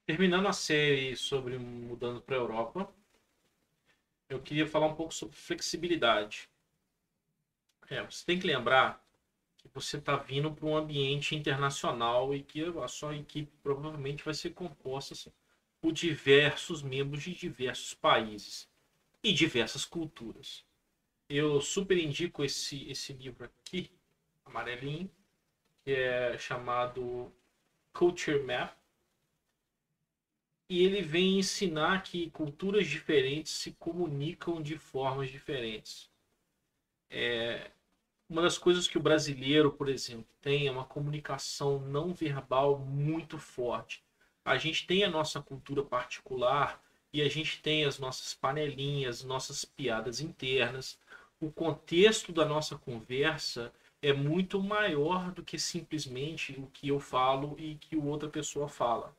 Terminando a série sobre mudando para a Europa, eu queria falar um pouco sobre flexibilidade. Você tem que lembrar que você está vindo para um ambiente internacional e que a sua equipe provavelmente vai ser composta por diversos membros de diversos países e diversas culturas. Eu super indico esse livro aqui, amarelinho, que é chamado Culture Map, e ele vem ensinar que culturas diferentes se comunicam de formas diferentes. Uma das coisas que o brasileiro, por exemplo, tem é uma comunicação não verbal muito forte. A gente tem a nossa cultura particular e a gente tem as nossas panelinhas, nossas piadas internas. O contexto da nossa conversa é muito maior do que simplesmente o que eu falo e que outra pessoa fala.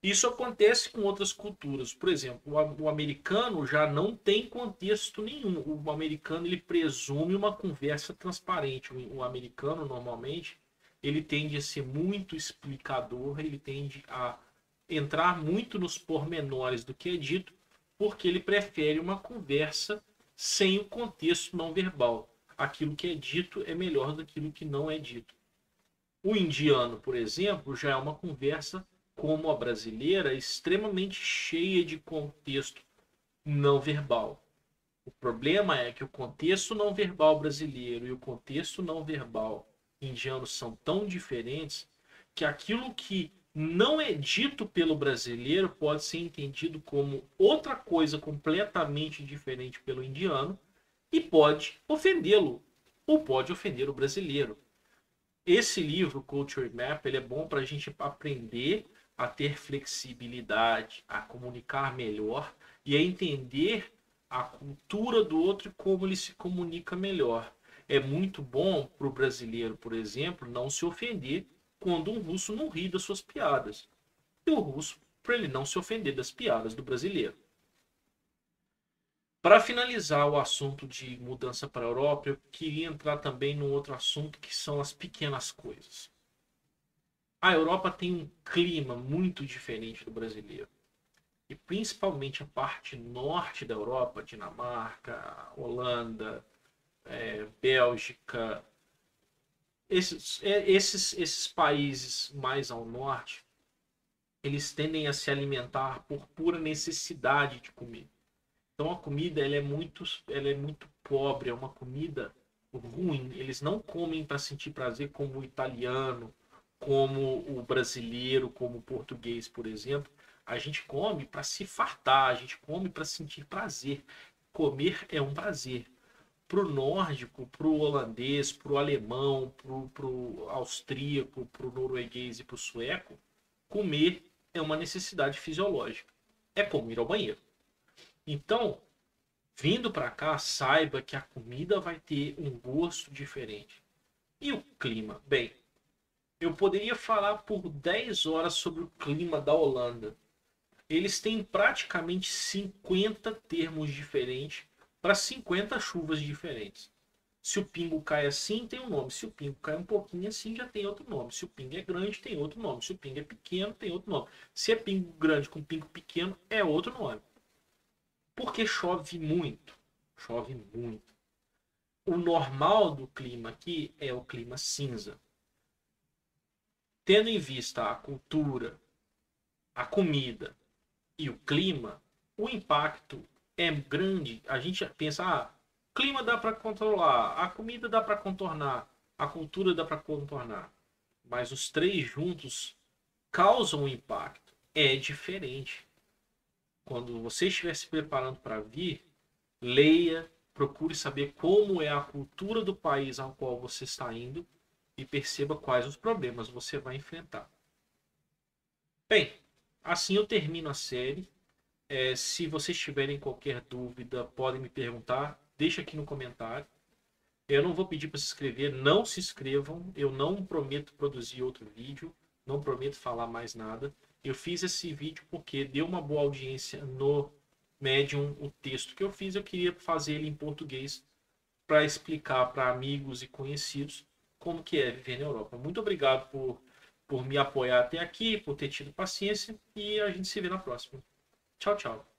Isso acontece com outras culturas. Por exemplo, o americano já não tem contexto nenhum. O americano ele presume uma conversa transparente. O americano normalmente ele tende a ser muito explicador, ele tende a entrar muito nos pormenores do que é dito, porque ele prefere uma conversa sem o contexto não verbal. Aquilo que é dito é melhor do que aquilo que não é dito. O indiano, por exemplo, já é uma conversa como a brasileira, extremamente cheia de contexto não verbal. O problema é que o contexto não verbal brasileiro e o contexto não verbal indiano são tão diferentes que aquilo que não é dito pelo brasileiro pode ser entendido como outra coisa completamente diferente pelo indiano e pode ofendê-lo ou pode ofender o brasileiro. Esse livro, Culture Map, ele é bom para a gente aprender a ter flexibilidade, a comunicar melhor e a entender a cultura do outro e como ele se comunica melhor. É muito bom para o brasileiro, por exemplo, não se ofender quando um russo não ri das suas piadas. E o russo, para ele não se ofender das piadas do brasileiro. Para finalizar o assunto de mudança para a Europa, eu queria entrar também num outro assunto que são as pequenas coisas. A Europa tem um clima muito diferente do brasileiro. E principalmente a parte norte da Europa, Dinamarca, Holanda, Bélgica, esses países mais ao norte, eles tendem a se alimentar por pura necessidade de comer. Então a comida ela é muito pobre, é uma comida ruim. Eles não comem para sentir prazer como o italiano, como o brasileiro, como o português, por exemplo. A gente come para se fartar, a gente come para sentir prazer. Comer é um prazer. Pro nórdico, pro holandês, pro alemão, pro austríaco, pro norueguês e pro sueco, comer é uma necessidade fisiológica. É como ir ao banheiro. Então, vindo para cá, saiba que a comida vai ter um gosto diferente. E o clima? Bem, eu poderia falar por 10 horas sobre o clima da Holanda. Eles têm praticamente 50 termos diferentes para 50 chuvas diferentes. Se o pingo cai assim, tem um nome. Se o pingo cai um pouquinho assim, já tem outro nome. Se o pingo é grande, tem outro nome. Se o pingo é pequeno, tem outro nome. Se é pingo grande com pingo pequeno, é outro nome. Porque chove muito. Chove muito. O normal do clima aqui é o clima cinza. Tendo em vista a cultura, a comida e o clima, o impacto é grande. A gente pensa, clima dá para controlar, a comida dá para contornar, a cultura dá para contornar. Mas os três juntos causam um impacto. É diferente. Quando você estiver se preparando para vir, leia, procure saber como é a cultura do país ao qual você está indo e perceba quais os problemas você vai enfrentar. Bem, assim eu termino a série. Se vocês tiverem qualquer dúvida, podem me perguntar. Deixa aqui no comentário. Eu não vou pedir para se inscrever, não se inscrevam. Eu não prometo produzir outro vídeo, não prometo falar mais nada. Eu fiz esse vídeo porque deu uma boa audiência no Medium o texto que eu fiz. Eu queria fazer ele em português para explicar para amigos e conhecidos como que é viver na Europa. Muito obrigado por me apoiar até aqui, por ter tido paciência, e a gente se vê na próxima. Tchau, tchau.